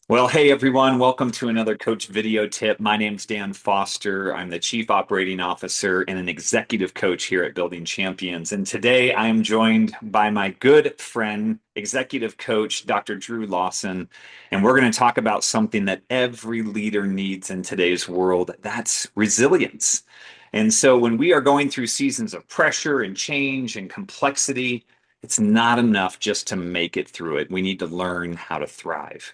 Well, hey everyone, welcome to another Coach Video Tip. My name's Dan Foster. I'm the Chief Operating Officer and an Executive Coach here at Building Champions. And today I am joined by my good friend, Executive Coach Dr. Drew Lawson. And we're going to talk about something that every leader needs in today's world. That's resilience. And so when we are going through seasons of pressure and change and complexity, it's not enough just to make it through it. We need to learn how to thrive.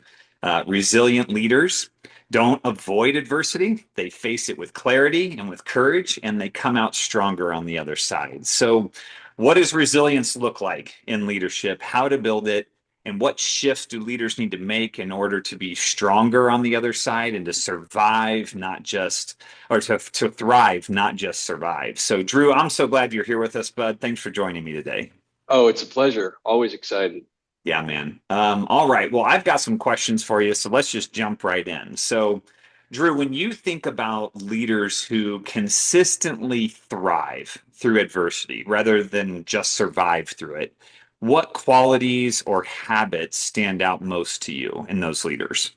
Resilient leaders don't avoid adversity. They face it with clarity and with courage, and they come out stronger on the other side. So, what does resilience look like in leadership? How to build it? And what shifts do leaders need to make in order to be stronger on the other side and to survive, not just, or to thrive, not just survive? So, Drew, I'm so glad you're here with us, bud. Thanks for joining me today. Oh, it's a pleasure. Always excited. Yeah, man. All right. Well, I've got some questions for you, so let's just jump right in. So, Drew, when you think about leaders who consistently thrive through adversity rather than just survive through it, what qualities or habits stand out most to you in those leaders?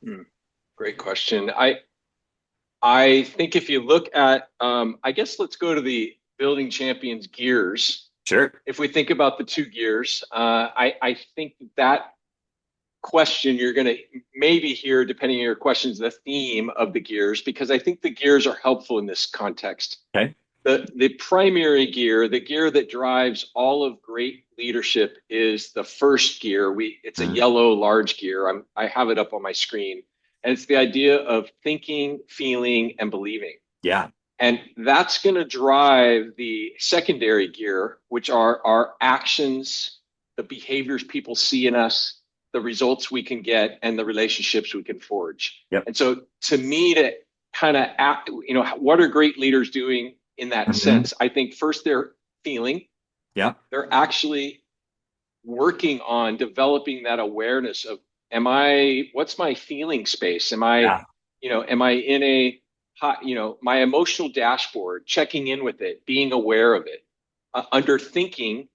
Hmm, Great question. I think if you look at, I guess let's go to the building champions gears. Sure. If we think about the two gears, I think that question you're going to maybe hear, depending on your questions, the theme of the gears, because I think the gears are helpful in this context. Okay. The primary gear, the gear that drives all of great leadership, is the first gear. It's a Mm, yellow large gear. I have it up on my screen, and it's the idea of thinking, feeling, and believing. yeah. And that's going to drive the secondary gear, which are our actions, the behaviors people see in us, the results we can get, and the relationships we can forge. Yep. And so, to me, to kind of act, what are great leaders doing in that Hmm. sense? I think first they're feeling, Yeah. they're actually working on developing that awareness of, what's my feeling space? Yeah. Am I in a hot, my emotional dashboard, checking in with it, being aware of it. Under thinking,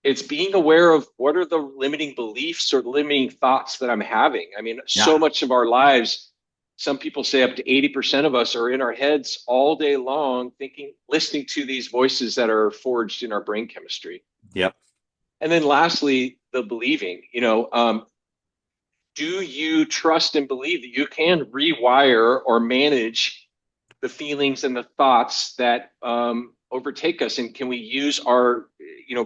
it's being aware of what are the limiting beliefs or limiting thoughts that I'm having. I mean, so Yeah. much of our lives, some people say up to 80% of us are in our heads all day long, thinking, listening to these voices that are forged in our brain chemistry. Yep. And then lastly, the believing, do you trust and believe that you can rewire or manage the feelings and the thoughts that overtake us, and can we use our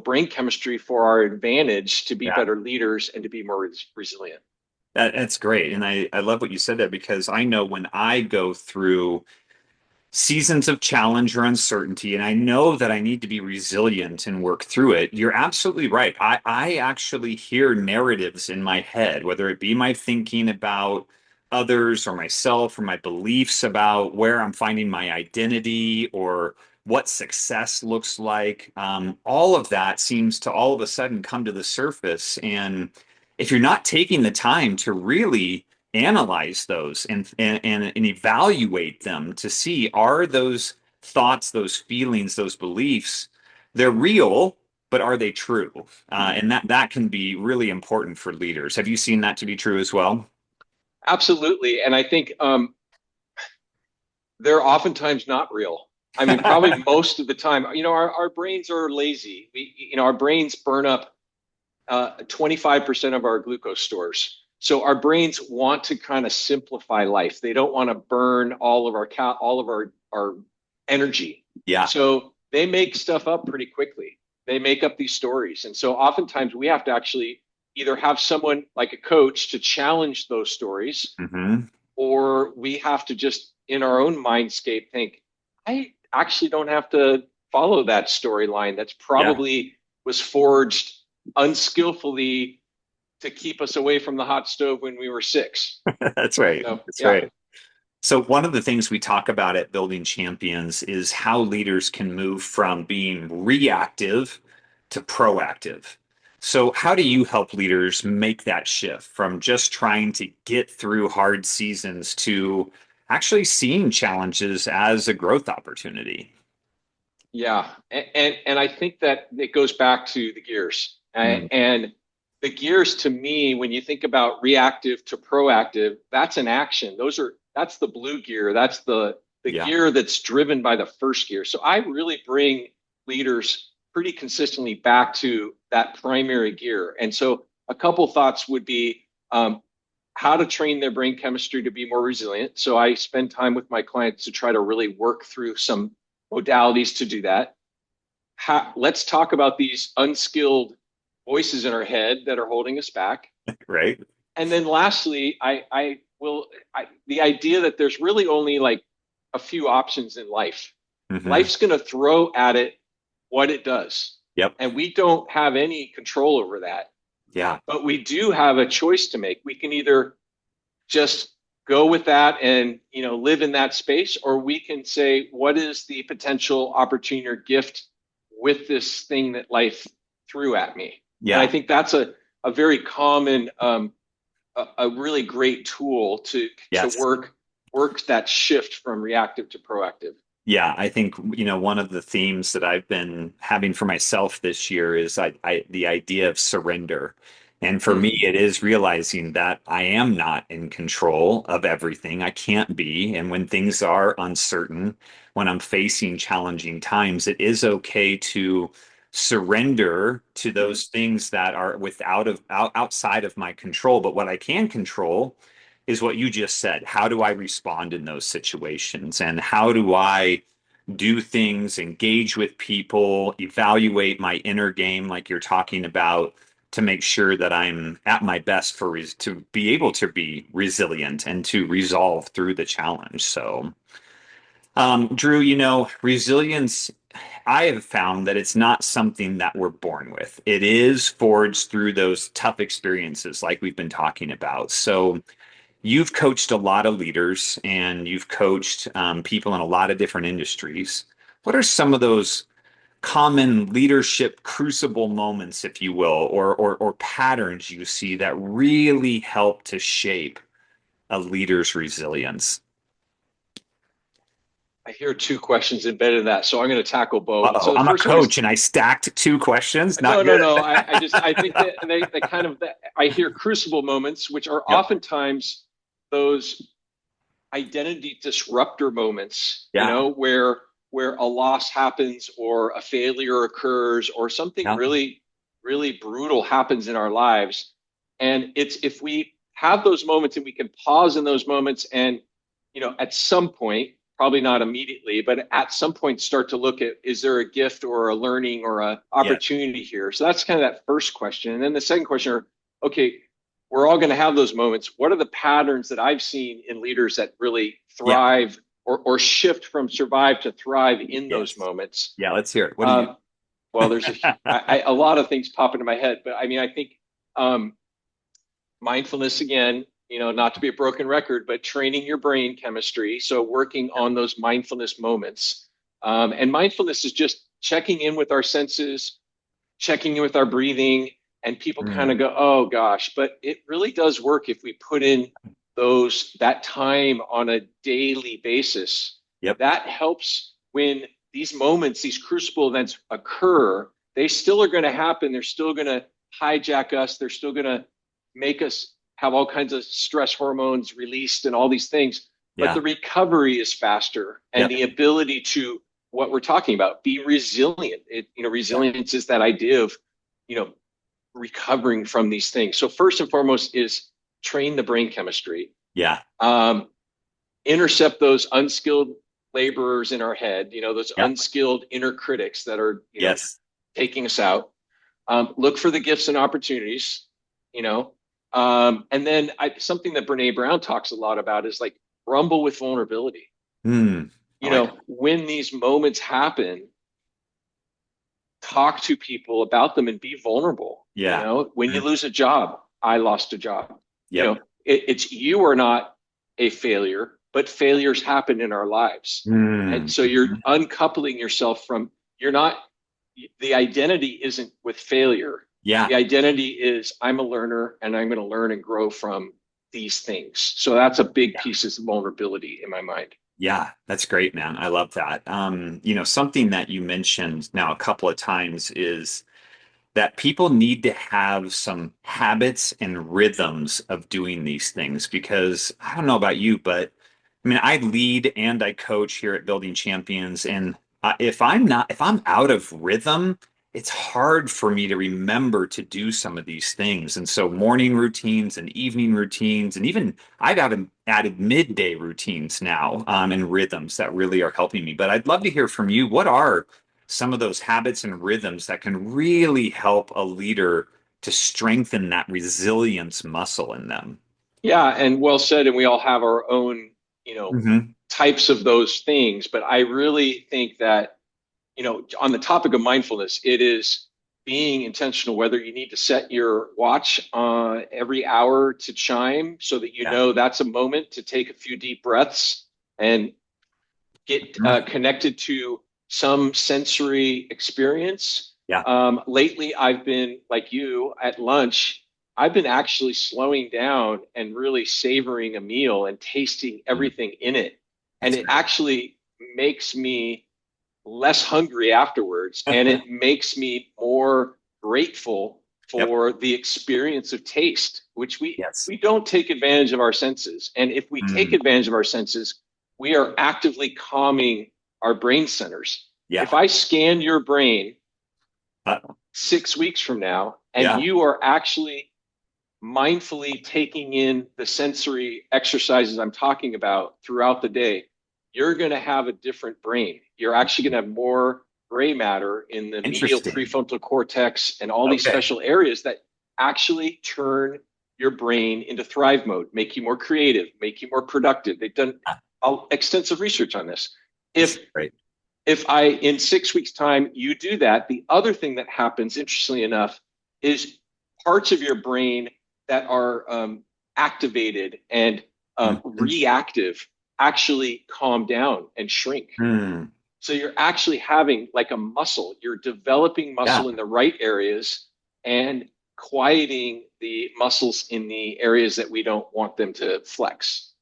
brain chemistry for our advantage to be Yeah. better leaders and to be more resilient? That's great. And I love what you said there because I know when I go through seasons of challenge or uncertainty, and I know that I need to be resilient and work through it. You're absolutely right. I actually hear narratives in my head, whether it be my thinking about others or myself or my beliefs about where I'm finding my identity or what success looks like. All of that seems to all of a sudden come to the surface. And if you're not taking the time to really analyze those and evaluate them to see are those thoughts, those feelings, those beliefs, they're real, but are they true? And that can be really important for leaders. Have you seen that to be true as well? Absolutely. And I think they're oftentimes not real. I mean, probably most of the time, our brains are lazy. Our brains burn up 25% of our glucose stores. So our brains want to kind of simplify life. They don't want to burn all of our energy. Yeah. So they make stuff up pretty quickly. They make up these stories. And so oftentimes we have to actually either have someone like a coach to challenge those stories, Hmm. or we have to just in our own mindscape think, I actually don't have to follow that storyline that's Yeah. probably was forged unskillfully to keep us away from the hot stove when we were six. That's right. So That's yeah. right. So one of the things we talk about at Building Champions is how leaders can move from being reactive to proactive. So how do you help leaders make that shift from just trying to get through hard seasons to actually seeing challenges as a growth opportunity? Yeah, and I think that it goes back to the gears, Mm, and the gears to me, when you think about reactive to proactive, that's an action. That's the blue gear. That's the Yeah. gear that's driven by the first gear. So I really bring leaders pretty consistently back to that primary gear. And so a couple thoughts would be how to train their brain chemistry to be more resilient. So I spend time with my clients to try to really work through some modalities to do that. Let's talk about these unskilled voices in our head that are holding us back. Right. And then lastly, the idea that there's really only like a few options in life. Hmm. Life's going to throw at it what it does. Yep. And we don't have any control over that. Yeah. But we do have a choice to make. We can either just go with that and live in that space, or we can say, what is the potential opportunity or gift with this thing that life threw at me? And I Yeah. think that's a very common a really great tool to Yes. work that shift from reactive to proactive. Yeah, I think, one of the themes that I've been having for myself this year is the idea of surrender. And for me, Mm. it is realizing that I am not in control of everything. I can't be. And when things are uncertain, when I'm facing challenging times, it is okay to surrender to those things that are outside of my control. But what I can control is what you just said. How do I respond in those situations? And how do I do things, engage with people, evaluate my inner game, like you're talking about, to make sure that I'm at my best to be able to be resilient and to resolve through the challenge. So, Drew, resilience, I have found that it's not something that we're born with. It is forged through those tough experiences, like we've been talking about. So, you've coached a lot of leaders and you've coached people in a lot of different industries. What are some of those common leadership crucible moments, if you will, or patterns you see that really help to shape a leader's resilience? I hear two questions embedded in that, so I'm going to tackle both. Uh-oh, So the I'm a first one is coach and I stacked two questions. no, Not no, good. no. I think that they kind of I hear crucible moments, which are Yep. oftentimes those identity disruptor moments, Yeah. where a loss happens or a failure occurs or something Yeah. really brutal happens in our lives. And it's if we have those moments and we can pause in those moments and, at some point, probably not immediately, but at some point start to look at, is there a gift or a learning or a Yeah. opportunity here? So that's kind of that first question. And then the second question are, okay, we're all going to have those moments. What are the patterns that I've seen in leaders that really Yeah. thrive or shift from survive to thrive in those Yes. moments? Yeah. Let's hear it. What do you? Um, well, there's a lot of things pop into my head, but I mean, I think um, mindfulness again, not to be a broken record, but training your brain chemistry. So working on those mindfulness moments. And mindfulness is just checking in with our senses, checking in with our breathing, and people kind of Mm. go, "Oh gosh," but it really does work if we put in that time on a daily basis. Yep. That helps when these moments, these crucible events occur. They still are going to happen. They're still going to hijack us. They're still going to make us have all kinds of stress hormones released and all these things. But Yeah. the recovery is faster, and Yep. the ability to what we're talking about, be resilient. Yeah. Resilience is that idea of, you know, recovering from these things. So first and foremost is train the brain chemistry, Yeah. um, intercept those unskilled laborers in our head, those Yeah. unskilled inner critics that are, Yes. taking us out. Look for the gifts and opportunities, you know, and then something that Brene Brown talks a lot about is like rumble with vulnerability. Hmm. I like that. When these moments happen, talk to people about them and be vulnerable. Yeah. When you Mm. lose a job, I lost a job. Yep. It's you are not a failure, but failures happen in our lives. And Mm. so you're uncoupling yourself from, you're not, the identity isn't with failure. Yeah. The identity is I'm a learner and I'm going to learn and grow from these things. So that's a big piece of vulnerability in my mind. Yeah, that's great, man. I love that. Something that you mentioned now a couple of times is that people need to have some habits and rhythms of doing these things because I don't know about you, but I mean, I lead and I coach here at Building Champions, and if I'm out of rhythm, it's hard for me to remember to do some of these things. And so, morning routines and evening routines, and even added midday routines now, and rhythms that really are helping me. But I'd love to hear from you. What are some of those habits and rhythms that can really help a leader to strengthen that resilience muscle in them? Yeah, and well said. And we all have our own, Hmm. types of those things. But I really think that, on the topic of mindfulness, it is being intentional, whether you need to set your watch every hour to chime so that you Yeah. know that's a moment to take a few deep breaths and get Mhm. connected to some sensory experience. Yeah. Lately, I've been like you at lunch. I've been actually slowing down and really savoring a meal and tasting Mm. everything in it. And That's it actually makes me less hungry afterwards. And great. it makes me more grateful Yep. for the experience of taste, which Yes. we don't take advantage of our senses. And if we take Mm. advantage of our senses, we are actively calming our brain centers. Yeah. If I scan your brain Uh, 6 weeks from now and yeah. you are actually mindfully taking in the sensory exercises I'm talking about throughout the day, you're going to have a different brain. You're actually going to have more gray matter in the medial Interesting. prefrontal cortex and all these Okay. special areas that actually turn your brain into thrive mode, make you more creative, make you more productive. They've done Ah, extensive research on this. this is If great. if I in 6 weeks time you do that, the other thing that happens, interestingly enough, is parts of your brain that are activated and Mhm. reactive actually calm down and shrink. Hmm. So you're actually having like a muscle. You're developing Yeah. muscle in the right areas and quieting the muscles in the areas that we don't want them to flex.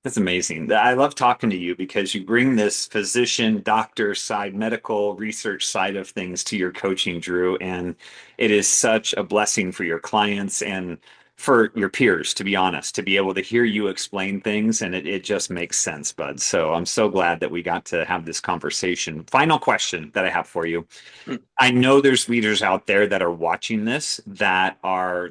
That's amazing. I love talking to you because you bring this physician, doctor side, medical research side of things to your coaching, Drew. And it is such a blessing for your clients and for your peers, to be honest, to be able to hear you explain things. And it just makes sense, bud. So I'm so glad that we got to have this conversation. Final question that I have for you. I know there's leaders out there that are watching this that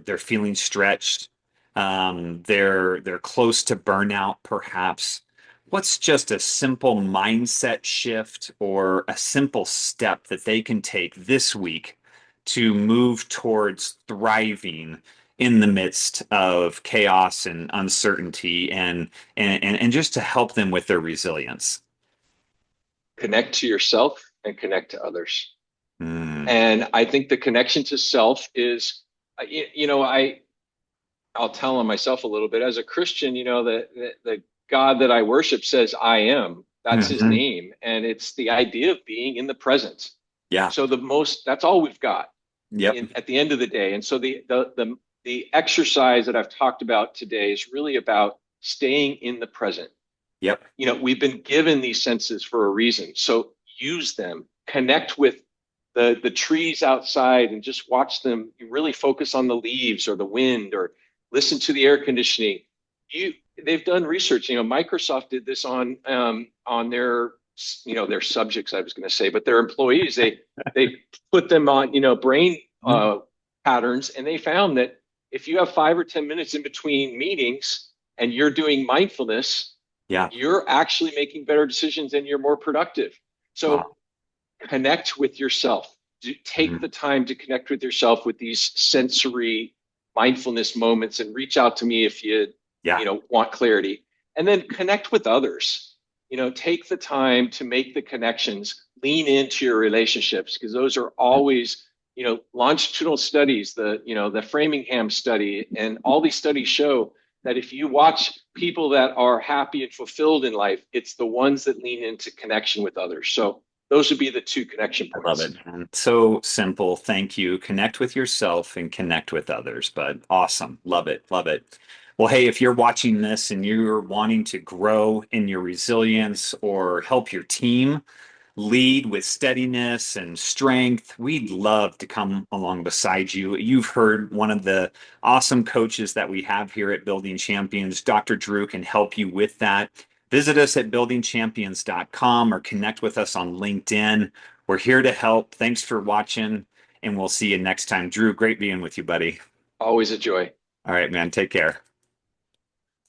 they're feeling stretched. They're close to burnout, perhaps. What's just a simple mindset shift or a simple step that they can take this week to move towards thriving in the midst of chaos and uncertainty and just to help them with their resilience? Connect to yourself and connect to others. Mm, And I think the connection to self is, I'll tell on myself a little bit as a Christian. The God that I worship says I am. That's His mhm. name, and it's the idea of being in the present. Yeah. So that's all we've got Yep. at the end of the day. And so the exercise that I've talked about today is really about staying in the present. Yep. We've been given these senses for a reason. So use them, connect with the trees outside and just watch them. You really focus on the leaves or the wind or listen to the air conditioning. You They've done research. Microsoft did this on their subjects, I was going to say, but their employees. They put them on brain Mhm. patterns, and they found that if you have 5 or 10 minutes in between meetings and you're doing mindfulness, Yeah. you're actually making better decisions and you're more productive. So Wow. connect with yourself. Take the Mhm. time to connect with yourself with these sensory mindfulness moments and reach out to me if Yeah. want clarity. And then connect with others. Take the time to make the connections, lean into your relationships because those are always longitudinal studies, the Framingham study, and all these studies show that if you watch people that are happy and fulfilled in life, it's the ones that lean into connection with others. So those would be the two connection I love it, points. man. So simple. Thank you. Connect with yourself and connect with others. But awesome. Love it. Love it. Well, hey, if you're watching this and you're wanting to grow in your resilience or help your team, lead with steadiness and strength, we'd love to come along beside you. You've heard one of the awesome coaches that we have here at Building Champions. Dr. Drew can help you with that. Visit us at buildingchampions.com or connect with us on LinkedIn. We're here to help. Thanks for watching, and we'll see you next time. Drew, great being with you, buddy. Always a joy. All right, man. Take care.